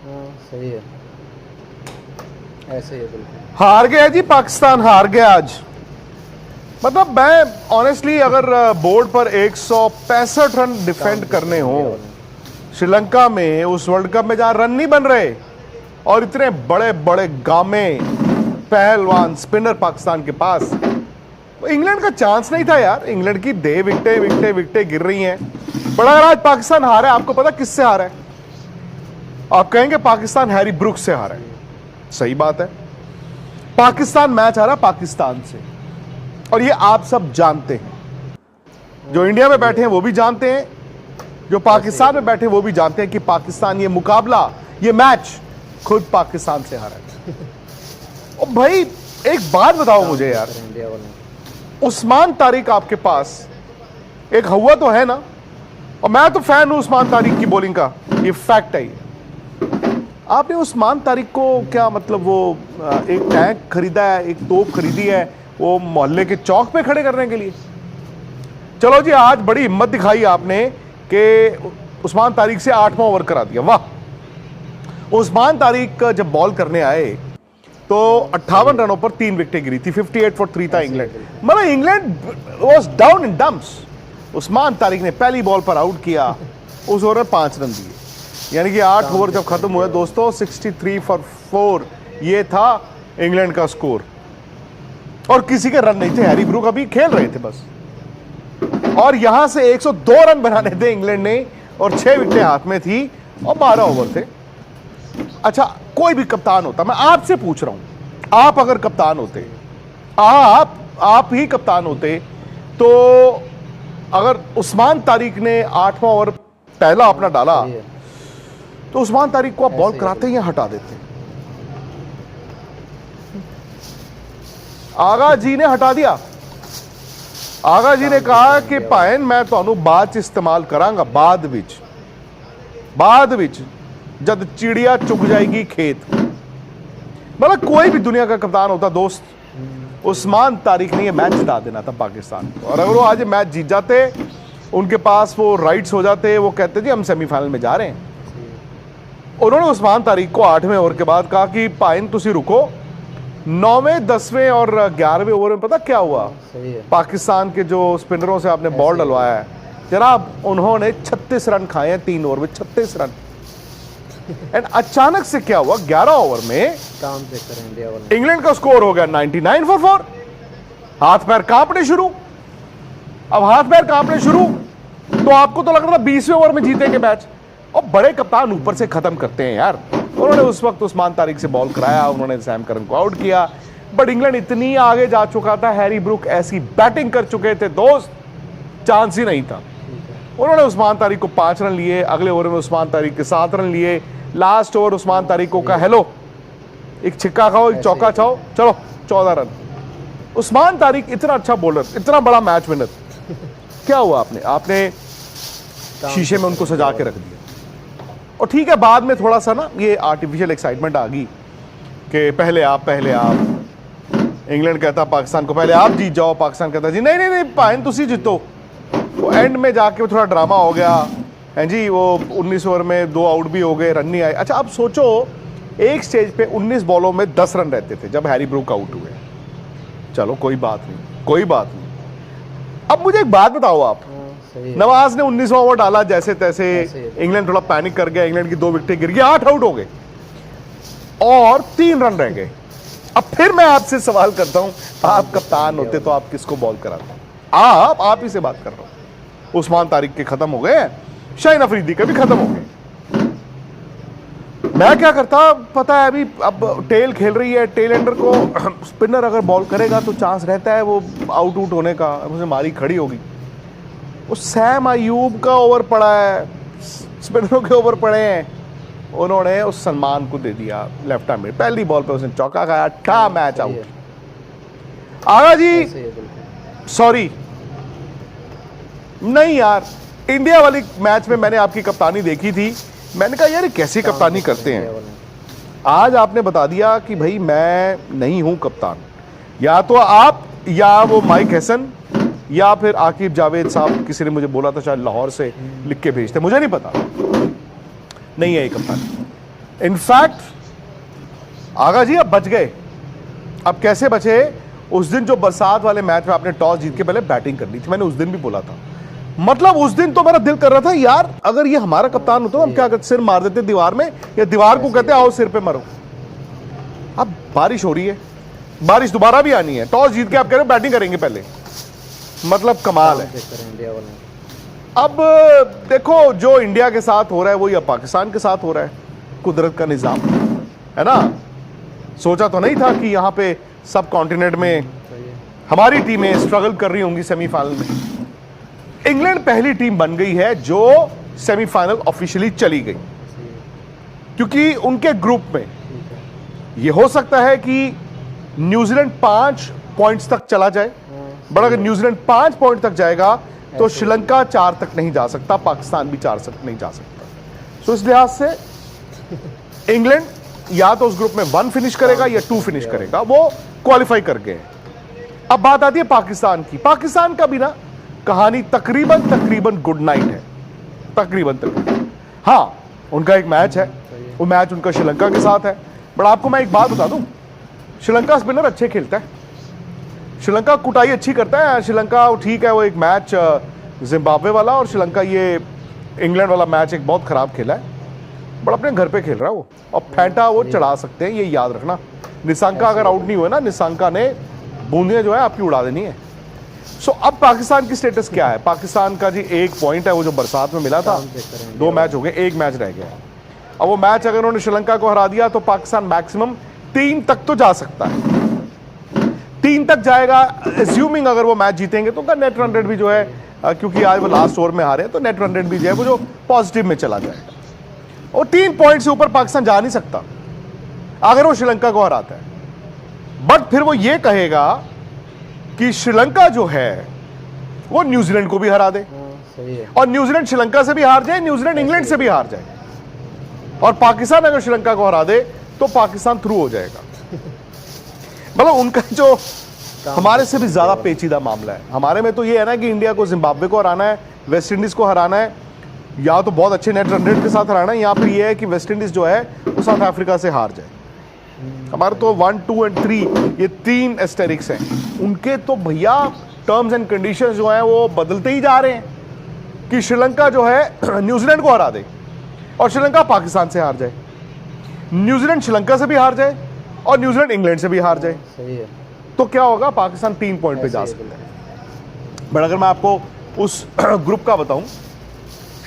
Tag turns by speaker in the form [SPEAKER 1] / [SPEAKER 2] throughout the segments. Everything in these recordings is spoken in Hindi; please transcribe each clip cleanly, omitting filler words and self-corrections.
[SPEAKER 1] हाँ सही है, ऐसे ही है बिल्कुल।
[SPEAKER 2] हार गया जी, पाकिस्तान हार गया आज। मतलब मैं ऑनेस्टली अगर बोर्ड पर 165 रन डिफेंड करने हो श्रीलंका में, उस वर्ल्ड कप में जहां रन नहीं बन रहे और इतने बड़े बड़े गामे पहलवान स्पिनर पाकिस्तान के पास, इंग्लैंड का चांस नहीं था यार। इंग्लैंड की दे विकेटें विकेटें विकेटें गिर रही हैं। बड़ा आज पाकिस्तान हारा है, आपको पता किससे हारा है? आप कहेंगे पाकिस्तान हैरी ब्रुक से हारा है, सही बात है। पाकिस्तान मैच हारा पाकिस्तान से, और ये आप सब जानते हैं। जो इंडिया में बैठे हैं वो भी जानते हैं, जो पाकिस्तान में बैठे हैं वो भी जानते हैं कि पाकिस्तान ये मुकाबला, ये मैच खुद पाकिस्तान से हारा है। और भाई एक बात बताओ मुझे यार,
[SPEAKER 1] इंडिया वाले
[SPEAKER 2] उस्मान तारिक आपके पास एक हवा तो है ना, और मैं तो फैन हूं उस्मान तारिक की बॉलिंग का, ये फैक्ट है। आपने उस्मान तारिक को क्या मतलब वो एक टैंक खरीदा है, एक तोप खरीदी है वो मोहल्ले के चौक पे खड़े करने के लिए? चलो जी, आज बड़ी हिम्मत दिखाई आपने कि उस्मान तारिक से 8वां ओवर करा दिया, वाह। उस्मान तारिक जब बॉल करने आए तो 58 रनों पर 3 विकेटें गिरी थी, 58 for 3 था इंग्लैंड। मतलब England was down in dumps. Usman Tariq ने पहली बॉल पर आउट किया, उस ओवर में 5 रन दिए, यानी कि 8 ओवर जब खत्म हुए दोस्तों 63 for 4 ये था इंग्लैंड का स्कोर। और किसी के रन नहीं थे, हैरी ब्रूक अभी खेल रहे थे बस, और यहां से 102 रन बनाने थे इंग्लैंड ने, और 6 विकेटें हाथ में थी और 12 ओवर थे। अच्छा, कोई भी कप्तान होता, मैं आपसे पूछ रहा हूं, आप अगर कप्तान होते, आप ही कप्तान होते, तो अगर उस्मान तारिक ने 8वां ओवर पहला अपना डाला तो उस्मान तारिक को आप बॉल कराते या हटा देते? आगा जी ने हटा दिया। आगा जी ने कहा कि भाएन मैं ਤੁਹਾਨੂੰ ਬਾਅਦ ਚ इस्तेमाल करांगा, बाद विच जब चिड़िया चुग जाएगी खेत। मतलब कोई भी दुनिया का कप्तान होता दोस्त, उस्मान तारिक ने यह मैच जिता देना था पाकिस्तान को, और अगर वो आज मैच जीत जाते, उनके पास वो राइट्स हो जाते, वो कहते जी हम सेमीफाइनल में जा रहे हैं। उन्होंने उस्मान तारिक को 8वें ओवर के बाद कहा कि भाईन तुसी रुको। 9वें 10वें और 11वें ओवर में पता क्या हुआ? पाकिस्तान के जो स्पिनरों से आपने बॉल डलवाया है जनाब, उन्होंने 36 रन खाए हैं 3 ओवर में, 36 रन। एंड अचानक से क्या हुआ, 11 ओवर में
[SPEAKER 1] काम देखकर इंडिया वाले
[SPEAKER 2] इंग्लैंड का स्कोर हो गया 99 for 4। हाथ पैर कांपने शुरू। अब हाथ पैर कांपने शुरू तो आपको तो लग रहा था 20वें ओवर में जीतेंगे मैच, और बड़े कप्तान ऊपर से खत्म करते हैं यार। उन्होंने उस वक्त उस्मान तारिक से बॉल कराया, उन्होंने सैम करन को आउट किया, बट इंग्लैंड इतनी आगे जा चुका था, हैरी ब्रूक ऐसी बैटिंग कर चुके थे दोस्त, चांस ही नहीं था। उन्होंने उस्मान तारिक को 5 रन लिए, अगले ओवर में उस्मान तारिक के 7 रन लिए, लास्ट ओवर उस्मान तारिक को कहा हेलो, एक छिक्का खाओ, एक चौका खाओ, चलो 14 रन। उस्मान तारिक इतना अच्छा बॉलर, इतना बड़ा मैच विनर, क्या हुआ आपने शीशे में उनको सजा के रख दिया। और ठीक है, बाद में थोड़ा सा ना ये आर्टिफिशियल एक्साइटमेंट आ गई कि पहले आप। इंग्लैंड कहता पाकिस्तान को पहले आप जीत जाओ, पाकिस्तान कहता जी नहीं नहीं नहीं भाईन तुसी जीतो। वो एंड में जाके थोड़ा ड्रामा हो गया है जी, वो 19 ओवर में 2 आउट भी हो गए, रन नहीं आए। अच्छा अब सोचो, एक स्टेज पे 19 बॉलों में 10 रन रहते थे जब हैरी ब्रूक आउट हुए। चलो कोई बात नहीं। अब मुझे एक बात बताओ आप, नवाज ने 19वां ओवर डाला जैसे तैसे, इंग्लैंड थोड़ा पैनिक कर गया, इंग्लैंड की 2 विकेटें गिर गई, 8 आउट हो गए और 3 रन रह गए। अब फिर मैं आपसे सवाल करता हूं, आप कप्तान होते तो आप किसको बॉल कराते? आप ही से बात कर रहा हूं। उस्मान तारिक के खत्म हो गए, शाहीन अफरीदी के भी खत्म हो गए। मैं क्या करता पता है, अभी अब टेल खेल रही है, टेल एंडर को स्पिनर अगर बॉल करेगा तो चांस रहता है वो आउट होने का, उसे मारी खड़ी होगी। वो सैम अयूब का ओवर पड़ा है, स्पिनरों के ओवर पड़े हैं, उन्होंने उस सलमान को दे दिया लेफ्ट हैंड में, पहली बॉल पे उसने चौका खाया, था मैच आउट। आगा जी सॉरी नहीं यार, इंडिया वाली मैच में मैंने आपकी कप्तानी देखी थी, मैंने कहा यार कैसी कप्तानी करते हैं। आज आपने बता दिया कि भाई मैं नहीं हूं कप्तान, या तो आप या वो माइक हसन या फिर आकिब जावेद साहब, किसी ने मुझे बोला था शायद लाहौर से लिख के भेजते, मुझे नहीं पता, नहीं है ये कप्तान। इनफैक्ट आगा जी अब बच गए। अब कैसे बचे? उस दिन जो बरसात वाले मैच में आपने टॉस जीत के पहले बैटिंग करनी थी, मैंने उस दिन भी बोला था। मतलब उस दिन तो मेरा दिल कर रहा था यार अगर ये हमारा कप्तान होता तो हम क्या करते, सिर मार देते दीवार में, या दीवार को कहते आओ सिर पे मरो। अब बारिश हो रही है, बारिश दोबारा भी आनी है, टॉस जीत के आप कह रहे हो बैटिंग करेंगे पहले, मतलब कमाल है। अब देखो जो इंडिया के साथ हो रहा है वो या पाकिस्तान के साथ हो रहा है, कुदरत का निजाम है ना। सोचा तो नहीं था कि यहां पे सब कॉन्टिनेंट में हमारी टीमें स्ट्रगल कर रही होंगी सेमीफाइनल में। इंग्लैंड पहली टीम बन गई है जो सेमीफाइनल ऑफिशियली चली गई, क्योंकि उनके ग्रुप में यह हो सकता है कि न्यूजीलैंड 5 पॉइंट्स तक चला जाए, बट अगर न्यूजीलैंड 5 पॉइंट तक जाएगा तो श्रीलंका 4 तक नहीं जा सकता, पाकिस्तान भी 4 तक नहीं जा सकता। तो इस लिहाज से इंग्लैंड या तो उस ग्रुप में 1 फिनिश करेगा या 2 फिनिश करेगा, वो क्वालिफाई कर गए। अब बात आती है पाकिस्तान की। पाकिस्तान का भी ना कहानी तकरीबन गुड नाइट है, तकरीबन। हाँ उनका एक मैच है, वो मैच उनका श्रीलंका के साथ है। बट आपको मैं एक बात बता दूं, श्रीलंका स्पिनर अच्छे खेलता है, श्रीलंका कुटाई अच्छी करता है। श्रीलंका ठीक है, वो एक मैच जिम्बाब्वे वाला और श्रीलंका ये इंग्लैंड वाला मैच एक बहुत खराब खेला है, बट अपने घर पे खेल रहा है वो, और फेंटा वो चढ़ा सकते हैं, ये याद रखना। निशंका अगर आउट नहीं हुए ना, निशंका ने बूंदियां जो है आपकी उड़ा देनी है। सो अब पाकिस्तान की स्टेटस क्या है? पाकिस्तान का जी 1 पॉइंट है, वो जो बरसात में मिला था, 2 मैच हो गए, 1 मैच रह गया। अब वो मैच अगर उन्होंने श्रीलंका को हरा दिया तो पाकिस्तान मैक्सिमम 3 तक तो जा सकता है, 3 तक जाएगा। एज्यूमिंग अगर वो मैच जीतेंगे तो उनका नेट रन रेट भी जो है, क्योंकि आज वो लास्ट ओवर में हारे हैं, तो नेट रन रेट भी जो है वो जो पॉजिटिव में चला जाएगा, और 3 पॉइंट से ऊपर पाकिस्तान जा नहीं सकता अगर वो श्रीलंका को हराता है। बट फिर वो ये कहेगा कि श्रीलंका जो है वो न्यूजीलैंड को भी हरा दे,
[SPEAKER 1] सही है।
[SPEAKER 2] और न्यूजीलैंड श्रीलंका से भी हार जाए, न्यूजीलैंड इंग्लैंड से भी हार जाए, और पाकिस्तान अगर श्रीलंका को हरा दे तो पाकिस्तान थ्रू हो जाएगा। मतलब उनका जो हमारे से भी ज्यादा पेचीदा मामला है। हमारे में तो ये है ना कि इंडिया को जिम्बाब्वे को हराना है, वेस्ट इंडीज को हराना है, या तो बहुत अच्छे नेट रन रेट के साथ हराना है, यहाँ पर यह है कि वेस्ट इंडीज जो है वो साउथ अफ्रीका से हार जाए। हमारे तो 1, 2 और 3 ये 3 एस्टेरिक्स हैं, उनके तो भैया टर्म्स एंड कंडीशंस जो हैं वो बदलते ही जा रहे हैं कि श्रीलंका जो है न्यूजीलैंड को हरा दे और श्रीलंका पाकिस्तान से हार जाए, न्यूजीलैंड श्रीलंका से भी हार जाए और न्यूजीलैंड इंग्लैंड से भी हार जाए,
[SPEAKER 1] सही है।
[SPEAKER 2] तो क्या होगा? पाकिस्तान 3 पॉइंट पे जा सकता है। बट अगर मैं आपको उस ग्रुप का बताऊं,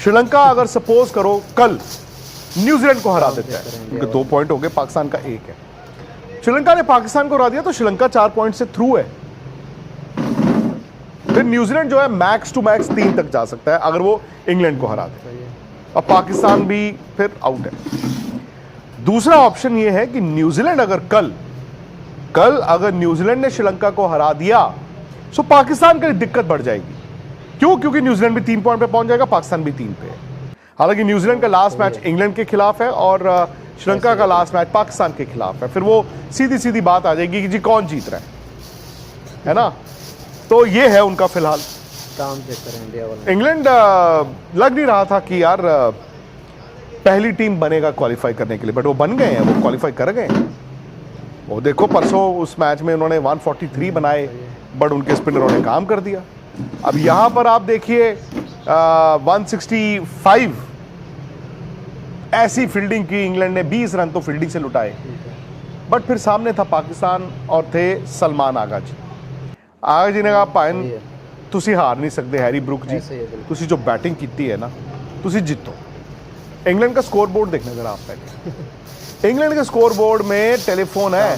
[SPEAKER 2] श्रीलंका अगर सपोज करो कल न्यूजीलैंड को हरा देता है, उनके 2 पॉइंट हो गए, पाकिस्तान का 1 है। श्रीलंका ने पाकिस्तान को हरा दिया तो श्रीलंका 4 पॉइंट से थ्रू है। फिर न्यूजीलैंड जो है मैक्स टू मैक्स 3 तक जा सकता है अगर वो इंग्लैंड को हरा दे, और पाकिस्तान भी फिर आउट है। दूसरा ऑप्शन ये है कि न्यूजीलैंड अगर कल अगर न्यूजीलैंड ने श्रीलंका को हरा दिया तो पाकिस्तान के लिए दिक्कत बढ़ जाएगी। क्यों? क्योंकि न्यूजीलैंड भी 3 पॉइंट पे पहुंच जाएगा, पाकिस्तान भी 3 पे है। हालांकि न्यूजीलैंड का लास्ट मैच इंग्लैंड के खिलाफ है और श्रीलंका का लास्ट मैच पाकिस्तान के खिलाफ है। फिर वो सीधी बात आ जाएगी कि जी कौन जीत रहा है ना। तो ये है उनका फिलहाल
[SPEAKER 1] काम चेक करें इंडिया वाला।
[SPEAKER 2] इंग्लैंड लग नहीं रहा था कि यार पहली टीम बनेगा क्वालिफाई करने के लिए, बट वो बन गए हैं, वो क्वालिफाई कर गए हैं। वो देखो परसों उस मैच में उन्होंने 143 बनाए, बट उनके स्पिनरों ने काम कर दिया। अब यहां पर आप देखिए 165 ऐसी फील्डिंग की इंग्लैंड ने, 20 रन तो फील्डिंग से लुटाए, बट फिर सामने था पाकिस्तान और थे सलमान आगा जी। आगा जी ने कहा पाइन तुसी हार नहीं सकते हैरी ब्रुक जी, तुसी जो बैटिंग की है ना तुसी जीतो। इंग्लैंड का स्कोर बोर्ड देखने जरा आप पहले। इंग्लैंड के स्कोर बोर्ड में टेलीफोन है,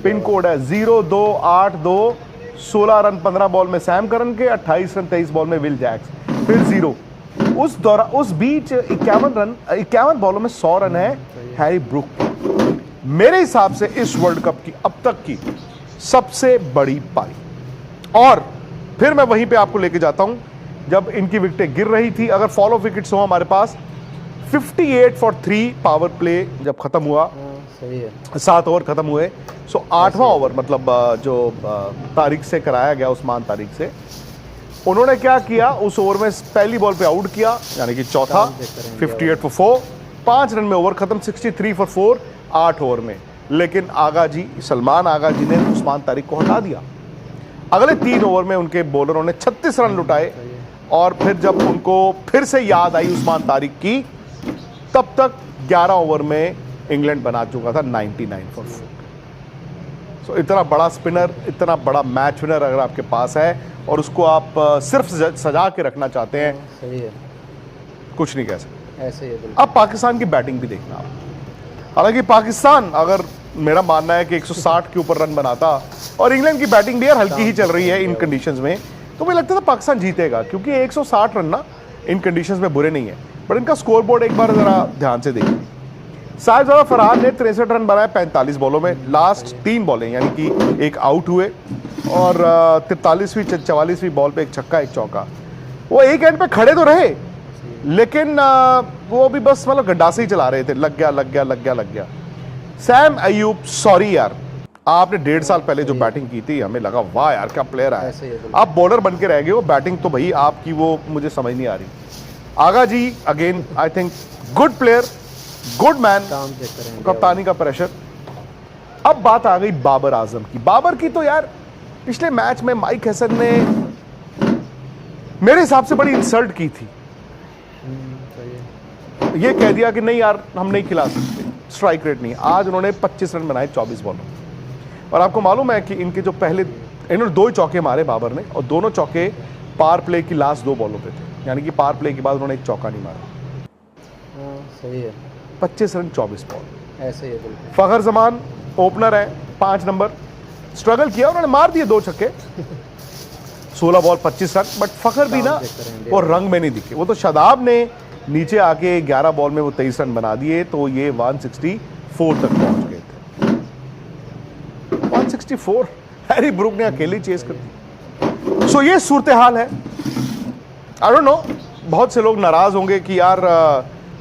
[SPEAKER 2] पिन कोड है 0282, 16 रन 15 बॉल में सैम करन के, 28 रन 23 बॉल में विल जैक्स, फिर 0। उस बीच 51 बॉलों में 100 रन है हैरी ब्रुक। मेरे हिसाब से इस वर्ल्ड कप की अब तक की सबसे बड़ी पारी। और फिर मैं वहीं पे आपको लेके जाता हूं जब इनकी विकेटें गिर रही थी। अगर फॉलो विकेट्स हो हमारे पास 58 फॉर 3 पावर प्ले जब खत्म हुआ,
[SPEAKER 1] सही है,
[SPEAKER 2] 7 ओवर खत्म हुए, सो 8वां ओवर मतलब जो तारीख से कराया गया, उस्मान तारीख से, उन्होंने क्या किया, उस ओवर में पहली बॉल पे आउट किया, यानी कि चौथा 58 फॉर 4, 5 रन में ओवर खत्म, 63 फॉर 4 8 ओवर में। लेकिन आगा जी, सलमान आगा जी ने उस्मान तारिक को हटा दिया। अगले 3 ओवर में उनके बॉलरों ने 36 रन लुटाए और फिर जब उनको फिर से याद आई उस्मान तारिक की, तब तक 11 ओवर में इंग्लैंड बना चुका था 99 फॉर 4। सो इतना बड़ा स्पिनर, इतना बड़ा मैच विनर अगर आपके पास है और उसको आप सिर्फ सजा के रखना चाहते हैं,
[SPEAKER 1] सही है,
[SPEAKER 2] कुछ नहीं कह सकते।
[SPEAKER 1] ऐसे ही है।
[SPEAKER 2] अब पाकिस्तान की बैटिंग भी देखना आप। हालांकि पाकिस्तान, अगर मेरा मानना है कि 160 के ऊपर रन बनाता और इंग्लैंड की बैटिंग भी यार हल्की ही चल रही है इन कंडीशंस में, तो मुझे लगता था पाकिस्तान जीतेगा, क्योंकि 160 रन ना इन कंडीशंस में बुरे नहीं है। बट इनका स्कोर बोर्ड एक बार जरा ध्यान से देखिए। साहिबजादा फरहान ने 63 रन बनाए 45 बॉलों में। लास्ट 3 बॉलें यानी कि एक आउट हुए और 43वीं 44वीं बॉल पे एक छक्का एक चौका। वो एक एंड पे खड़े तो रहे, लेकिन वो भी बस मतलब गड्ढासे ही चला रहे थे, लग गया लग गया लग गया लग गया। सैम अयूब, सॉरी यार, आपने 1.5 साल पहले जो बैटिंग की थी, हमें लगा वाह यार क्या प्लेयर है, आप बॉलर बन के रह गए हो। बैटिंग तो भाई आपकी वो मुझे समझ नहीं आ रही। Agha ji again I think good player, good man, कप्तानी का प्रेशर। अब बात आ गई बाबर आजम की। बाबर की तो यार पिछले मैच में माइक हसन ने मेरे हिसाब से बड़ी इंसल्ट की थी। ये कह दिया कि नहीं यार हम नहीं खिला सकते, स्ट्राइक रेट नहीं। आज उन्होंने 25 रन बनाए 24 बॉलों में। और आपको मालूम है कि इनके जो पहले, इन्होंने 2 चौके मारे बाबर ने, और दोनों चौके पार प्ले की लास्ट 2 बॉलों पे थे, यानी कि पार प्ले के बाद उन्होंने एक चौका नहीं मारा।
[SPEAKER 1] सही है,
[SPEAKER 2] 25 रन 24 बॉल।
[SPEAKER 1] ऐसे ही है बिल्कुल।
[SPEAKER 2] फखर जमान ओपनर है, 5 नंबर, स्ट्रगल किया, उन्होंने मार दिए 2 छक्के, 16 बॉल 25 रन। बट फखर भी ना वो रंग में नहीं दिखे। वो तो शादाब ने नीचे आके 11 बॉल में वो 23 रन बना दिए, तो ये 164 तक पहुंच गए थे। 164 हैरी ब्रूक ने अकेले चेस कर दी। सो ये सूरत हाल है। आई डोंट नो, बहुत से लोग नाराज होंगे कि यार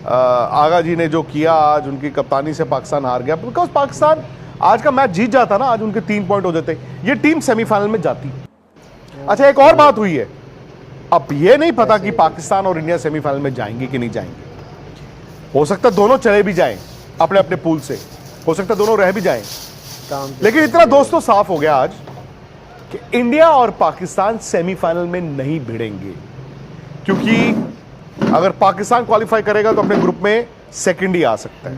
[SPEAKER 2] आगा जी ने जो किया, आज उनकी कप्तानी से पाकिस्तान हार गया। बिकॉज पाकिस्तान आज का मैच जीत जाता ना, आज उनके 3 पॉइंट हो जाते, ये टीम सेमीफाइनल में जाती। अच्छा, एक और बात हुई है, अब ये नहीं पता कि पाकिस्तान और इंडिया सेमीफाइनल में जाएंगे कि नहीं जाएंगे। हो सकता है दोनों चले भी जाएं अपने अपने पूल से, हो सकता है दोनों रह भी जाएं। लेकिन इतना दोस्तों साफ हो गया आज कि इंडिया और पाकिस्तान सेमीफाइनल में नहीं भिड़ेंगे, क्योंकि अगर पाकिस्तान क्वालिफाई करेगा तो अपने ग्रुप में सेकंड ही आ सकता है।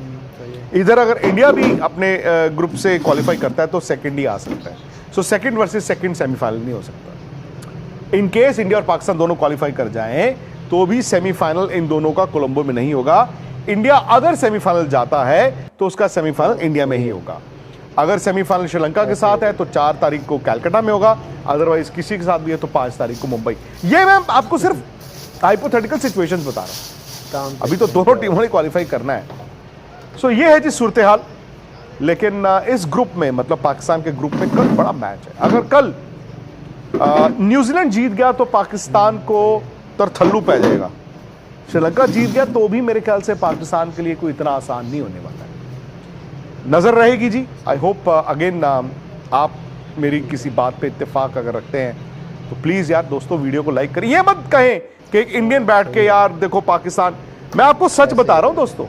[SPEAKER 2] इधर अगर इंडिया भी अपने ग्रुप से क्वालिफाई करता है तो सेकंड ही आ सकता है। So second versus second semifinal नहीं हो सकता। इन केस इंडिया और पाकिस्तान दोनों क्वालिफाई कर जाएं तो भी सेमीफाइनल इन दोनों का कोलंबो में नहीं होगा। इंडिया अगर सेमीफाइनल जाता है तो उसका सेमीफाइनल इंडिया में ही होगा। अगर सेमीफाइनल श्रीलंका के साथ है तो 4 तारीख को कैलकाटा में होगा, अदरवाइज किसी के साथ भी है तो 5 तारीख को मुंबई। ये मैं आपको सिर्फ हाइपोथेटिकल सिचुएशंस बता रहा हूं, अभी तो दोनों टीमों ने क्वालिफाई करना है। सो ये है जी सूरत हाल। लेकिन इस ग्रुप में, मतलब पाकिस्तान के ग्रुप में कल बड़ा मैच है। अगर कल न्यूजीलैंड जीत गया तो पाकिस्तान को तरथल्लू पै जाएगा। श्रीलंका जीत गया तो भी मेरे ख्याल से पाकिस्तान के लिए कोई इतना आसान नहीं होने वाला है। नजर रहेगी जी। आई होप अगेन आप मेरी किसी बात पे इत्तेफाक अगर रखते हैं तो प्लीज यार दोस्तों वीडियो को लाइक करिए। ये मत कहें कि एक इंडियन बैठ के यार देखो पाकिस्तान, मैं आपको सच बता रहा हूं दोस्तों।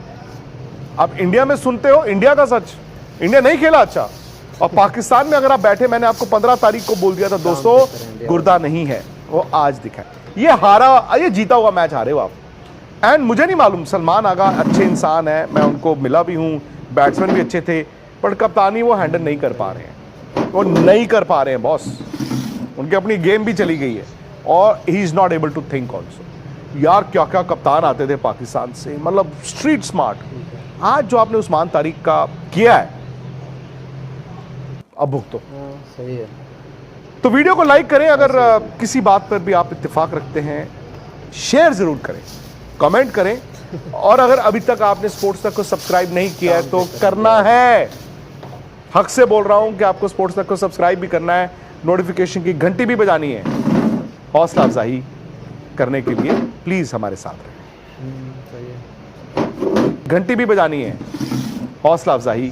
[SPEAKER 2] आप इंडिया में सुनते हो इंडिया का सच, इंडिया नहीं खेला अच्छा, और पाकिस्तान में अगर आप बैठे, मैंने आपको 15 तारीख को बोल दिया था दोस्तों गुर्दा नहीं है, वो आज दिखा। ये हारा, ये जीता हुआ मैच हारे हो आप। एंड मुझे नहीं मालूम, सलमान आगा अच्छे इंसान है, मैं उनको मिला भी हूं, बैट्समैन भी अच्छे थे, पर कप्तानी वो हैंडल नहीं कर पा रहे हैं, वो नहीं कर पा रहे हैं बॉस। उनकी अपनी गेम भी चली गई है और he is not able to think also. यार क्या क्या कप्तान आते थे पाकिस्तान से, मतलब स्ट्रीट स्मार्ट। आज जो आपने उस्मान तारिक का किया है, अब भुगतो।
[SPEAKER 1] सही है।
[SPEAKER 2] तो वीडियो को लाइक करें, अगर किसी बात पर भी आप इत्तेफाक रखते हैं, शेयर जरूर करें, कमेंट करें, और अगर अभी तक आपने स्पोर्ट्स तक को सब्सक्राइब नहीं किया है तो करना है। हक से बोल रहा हूं कि आपको स्पोर्ट्स तक को सब्सक्राइब भी करना है, नोटिफिकेशन की घंटी भी बजानी है। हौसला अफजाई करने के लिए प्लीज हमारे साथ रहें। घंटी भी बजानी है, हौसला अफजाई